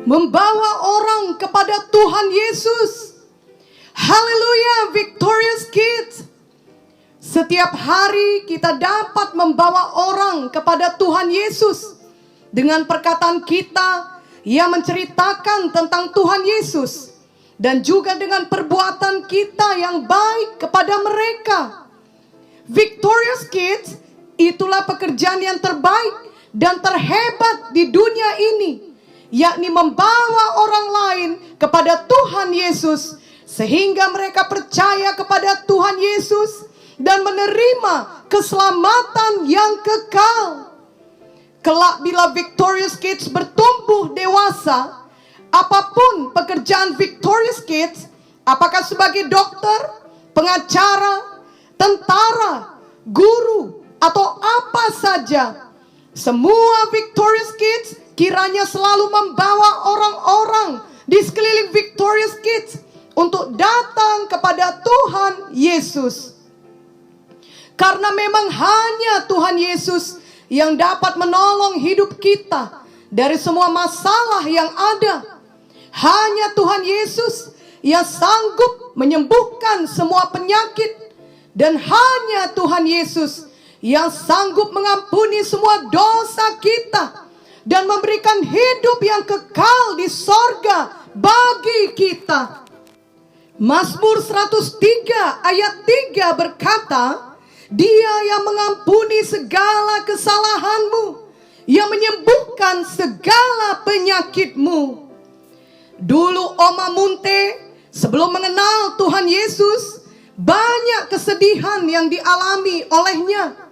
membawa orang kepada Tuhan Yesus. Haleluya, Victorious Kids. Setiap hari kita dapat membawa orang kepada Tuhan Yesus dengan perkataan kita yang menceritakan tentang Tuhan Yesus, dan juga dengan perbuatan kita yang baik kepada mereka. Victorious Kids itulah pekerjaan yang terbaik dan terhebat di dunia ini, yakni membawa orang lain kepada Tuhan Yesus, sehingga mereka percaya kepada Tuhan Yesus dan menerima keselamatan yang kekal. Kelak bila Victorious Kids bertumbuh dewasa, apapun pekerjaan Victorious Kids, apakah sebagai dokter, pengacara, tentara, guru, atau apa saja, semua Victorious Kids kiranya selalu membawa orang-orang di sekeliling Victorious Kids untuk datang kepada Tuhan Yesus. Karena memang hanya Tuhan Yesus yang dapat menolong hidup kita dari semua masalah yang ada. Hanya Tuhan Yesus yang sanggup menyembuhkan semua penyakit. Dan hanya Tuhan Yesus yang sanggup mengampuni semua dosa kita dan memberikan hidup yang kekal di sorga bagi kita. Mazmur 103 ayat 3 berkata, Dia yang mengampuni segala kesalahanmu, yang menyembuhkan segala penyakitmu. Dulu Oma Munte sebelum mengenal Tuhan Yesus, banyak kesedihan yang dialami olehnya.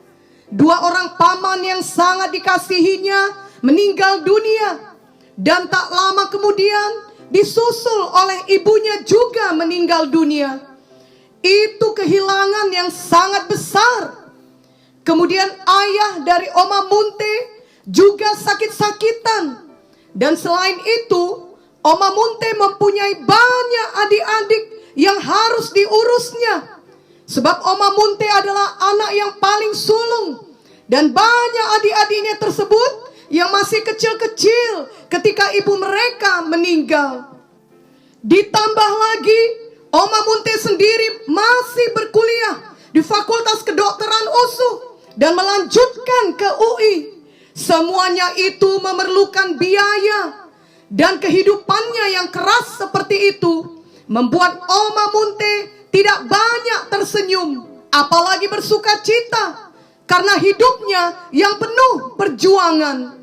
2 orang paman yang sangat dikasihinya meninggal dunia, dan tak lama kemudian disusul oleh ibunya juga meninggal dunia. Itu kehilangan yang sangat besar. Kemudian ayah dari Oma Munte juga sakit-sakitan. Dan selain itu, Oma Munte mempunyai banyak adik-adik yang harus diurusnya. Sebab Oma Munte adalah anak yang paling sulung. Dan banyak adik-adiknya tersebut yang masih kecil-kecil ketika ibu mereka meninggal. Ditambah lagi, Oma Munte sendiri masih berkuliah di Fakultas Kedokteran USU dan melanjutkan ke UI. Semuanya itu memerlukan biaya, dan kehidupannya yang keras seperti itu membuat Oma Munte tidak banyak tersenyum, apalagi bersuka cita, karena hidupnya yang penuh perjuangan.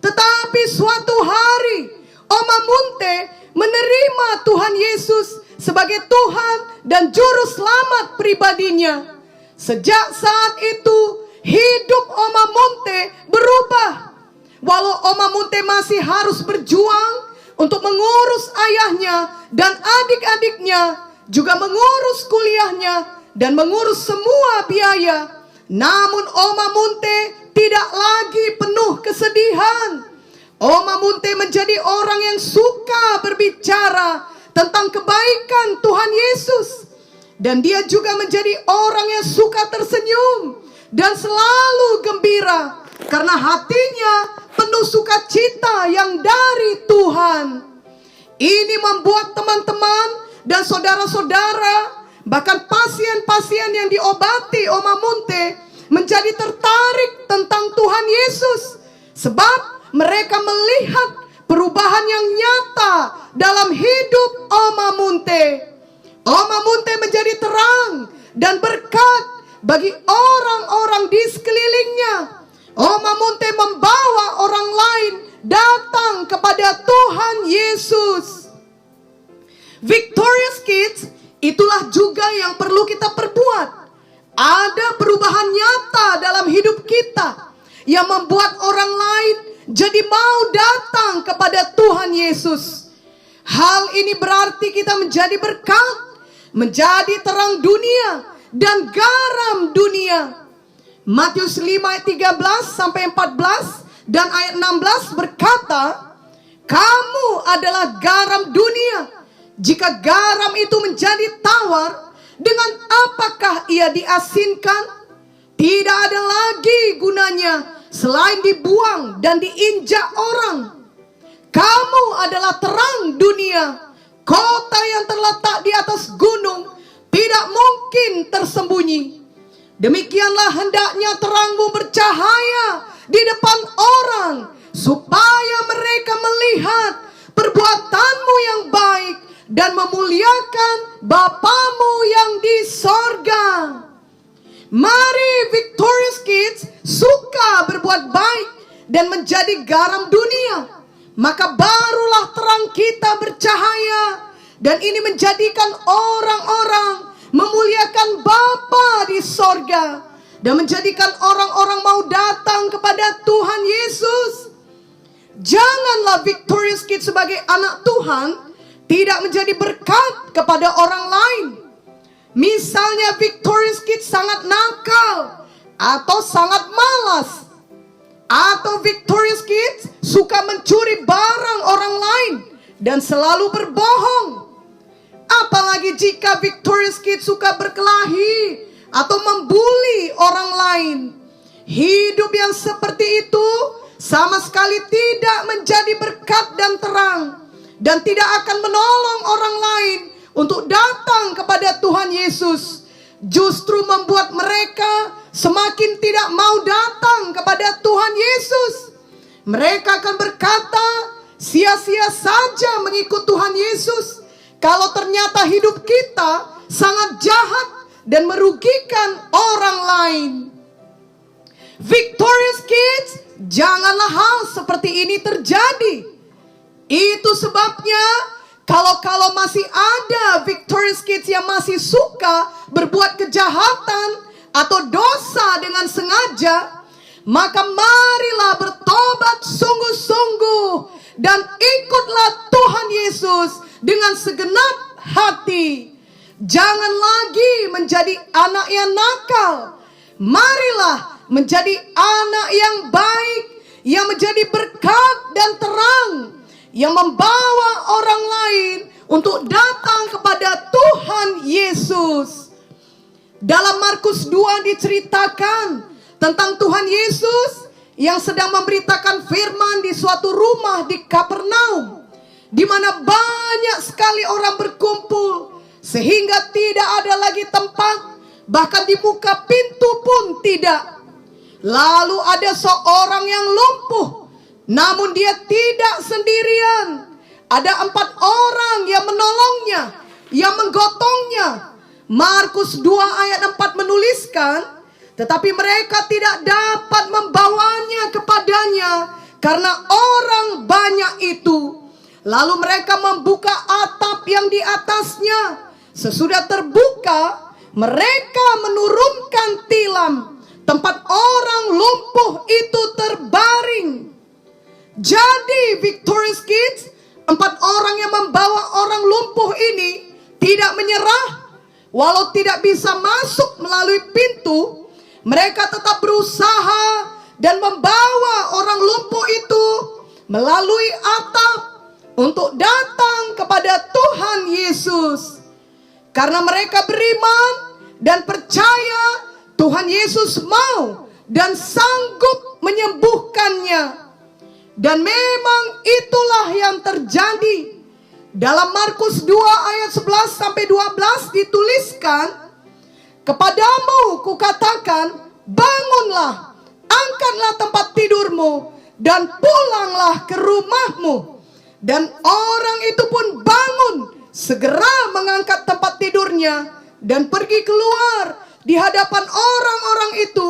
Tetapi suatu hari Oma Munte menerima Tuhan Yesus sebagai Tuhan dan Juru Selamat pribadinya. Sejak saat itu hidup Oma Munte berubah. Walau Oma Munte masih harus berjuang untuk mengurus ayahnya dan adik-adiknya, juga mengurus kuliahnya dan mengurus semua biaya, namun Oma Munte tidak lagi penuh kesedihan. Oma Munte menjadi orang yang suka berbicara tentang kebaikan Tuhan Yesus. Dan dia juga menjadi orang yang suka tersenyum dan selalu gembira, karena hatinya penuh sukacita yang dari Tuhan. Ini membuat teman-teman dan saudara-saudara, bahkan pasien-pasien yang diobati Oma Munte, menjadi tertarik tentang Tuhan Yesus. Sebab mereka melihat perubahan yang nyata dalam hidup Oma Munte. Oma Munte menjadi terang dan berkat bagi orang-orang di sekelilingnya. Oma Munte membawa orang lain datang kepada Tuhan Yesus. Victorious Kids, itulah juga yang perlu kita perbuat. Ada perubahan nyata dalam hidup kita yang membuat orang lain jadi mau datang kepada Tuhan Yesus. Hal ini berarti kita menjadi berkat, menjadi terang dunia dan garam dunia. Matius 5 ayat 13 sampai 14 dan ayat 16 berkata, kamu adalah garam dunia. Jika garam itu menjadi tawar, dengan apakah ia diasinkan? Tidak ada lagi gunanya selain dibuang dan diinjak orang. Kamu adalah terang dunia. Kota yang terletak di atas gunung tidak mungkin tersembunyi. Demikianlah hendaknya terangmu bercahaya di depan orang, supaya mereka melihat perbuatanmu yang baik dan memuliakan Bapamu yang di sorga. Mari Victorious Kids suka berbuat baik dan menjadi garam dunia. Maka barulah terang kita bercahaya, dan ini menjadikan orang-orang memuliakan Bapa di sorga, dan menjadikan orang-orang mau datang kepada Tuhan Yesus. Janganlah Victorious Kids sebagai anak Tuhan tidak menjadi berkat kepada orang lain. Misalnya Victorious Kids sangat nakal atau sangat malas, atau Victorious Kids suka mencuri barang orang lain dan selalu berbohong. Apalagi jika Victorious Kids suka berkelahi atau membuli orang lain. Hidup yang seperti itu sama sekali tidak menjadi berkat dan terang, dan tidak akan menolong orang lain untuk datang kepada Tuhan Yesus. Justru membuat mereka semakin tidak mau datang kepada Tuhan Yesus. Mereka akan berkata, sia-sia saja mengikut Tuhan Yesus kalau ternyata hidup kita sangat jahat dan merugikan orang lain. Victorious Kids, janganlah hal seperti ini terjadi. Itu sebabnya kalau masih ada Victorious Kids yang masih suka berbuat kejahatan atau dosa dengan sengaja, maka marilah bertobat sungguh-sungguh dan ikutlah Tuhan Yesus dengan segenap hati. Jangan lagi menjadi anak yang nakal. Marilah menjadi anak yang baik, yang menjadi berkat dan terang, yang membawa orang lain untuk datang kepada Tuhan Yesus. Dalam Markus 2 diceritakan tentang Tuhan Yesus yang sedang memberitakan firman di suatu rumah di Kapernaum, di mana banyak sekali orang berkumpul sehingga tidak ada lagi tempat, bahkan di muka pintu pun tidak. Lalu ada seorang yang lumpuh, namun dia tidak sendirian. Ada 4 orang yang menolongnya, yang menggotongnya. Markus 2 ayat 4 menuliskan, tetapi mereka tidak dapat membawanya kepadanya karena orang banyak itu. Lalu mereka membuka atap yang di atasnya. Sesudah terbuka, mereka menurunkan tilam. Tempat orang lumpuh itu terbaring. Jadi Victorious Kids, 4 orang yang membawa orang lumpuh ini tidak menyerah. Walau tidak bisa masuk melalui pintu, mereka tetap berusaha dan membawa orang lumpuh itu melalui atap untuk datang kepada Tuhan Yesus. Karena mereka beriman dan percaya Tuhan Yesus mau dan sanggup menyembuhkannya. Dan memang itulah yang terjadi. Dalam Markus 2 ayat 11 sampai 12 dituliskan, kepadamu kukatakan, bangunlah, angkatlah tempat tidurmu, dan pulanglah ke rumahmu. Dan orang itu pun bangun, segera mengangkat tempat tidurnya, dan pergi keluar di hadapan orang-orang itu,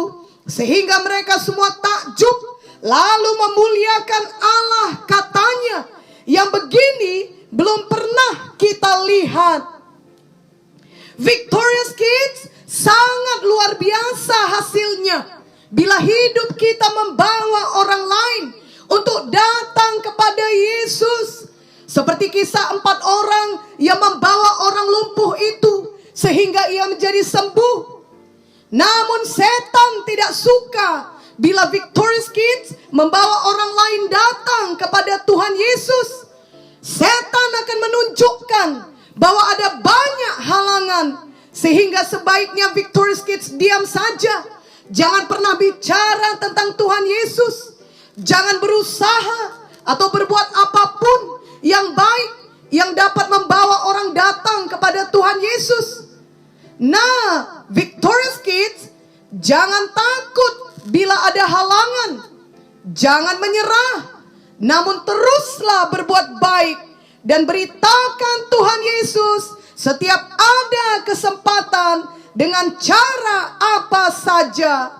sehingga mereka semua takjub, lalu memuliakan Allah, katanya, yang begini belum pernah kita lihat. Victorious Kids, sangat luar biasa hasilnya bila hidup kita membawa orang lain untuk datang kepada Yesus. Seperti kisah 4 orang yang membawa orang lumpuh itu sehingga ia menjadi sembuh. Namun setan tidak suka bila Victorious Kids membawa orang lain datang kepada Tuhan Yesus. Setan akan menunjukkan bahwa ada banyak halangan, sehingga sebaiknya Victorious Kids diam saja. Jangan pernah bicara tentang Tuhan Yesus. Jangan berusaha atau berbuat apapun yang baik yang dapat membawa orang datang kepada Tuhan Yesus. Nah, Victorious Kids, jangan takut bila ada halangan. Jangan menyerah, namun teruslah berbuat baik dan beritakan Tuhan Yesus setiap ada kesempatan dengan cara apa saja.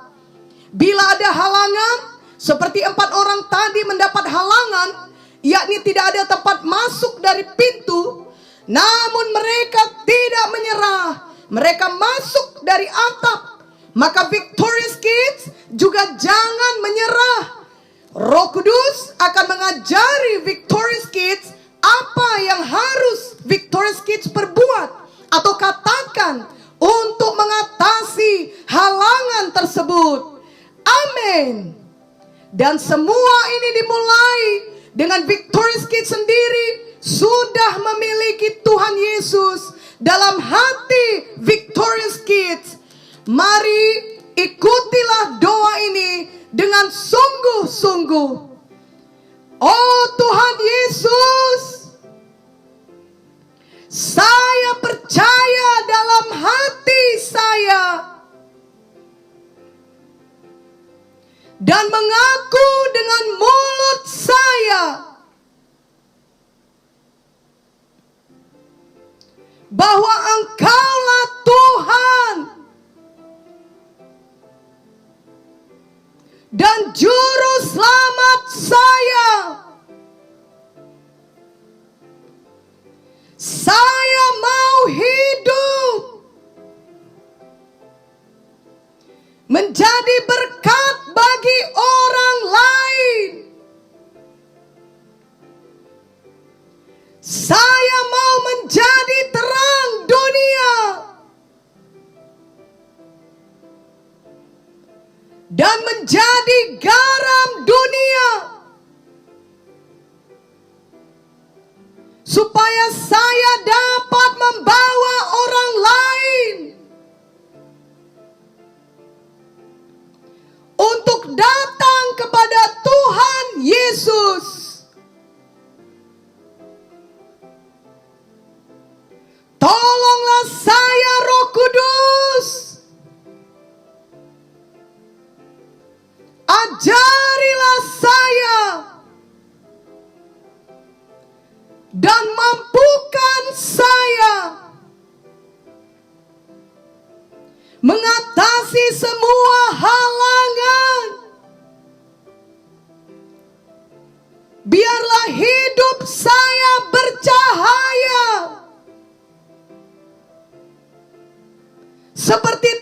Bila ada halangan, seperti 4 orang tadi mendapat halangan, yakni tidak ada tempat masuk dari pintu, namun mereka tidak menyerah. Mereka masuk dari atap. Maka Victorious Kids juga jangan menyerah. Roh Kudus akan mengajari Victorious Kids apa yang harus Victorious Kids perbuat atau katakan untuk mengatasi halangan tersebut. Amin. Dan semua ini dimulai dengan Victorious Kids sendiri sudah memiliki Tuhan Yesus dalam hati Victorious Kids. Mari ikutilah doa ini dengan sungguh-sungguh. Oh Tuhan Yesus, saya percaya dalam hati saya dan mengaku dengan mulut saya bahwa Engkaulah Tuhan dan Juru Selamat saya. Saya mau hidup menjadi berkat bagi orang lain. Saya mau menjadi terang dunia dan menjadi garam dunia, supaya saya dapat membawa orang lain untuk datang kepada Tuhan Yesus. Tolonglah saya, Roh Kudus. Ajarilah saya dan mampukan saya mengatasi semua halangan. Biarlah hidup saya bercahaya seperti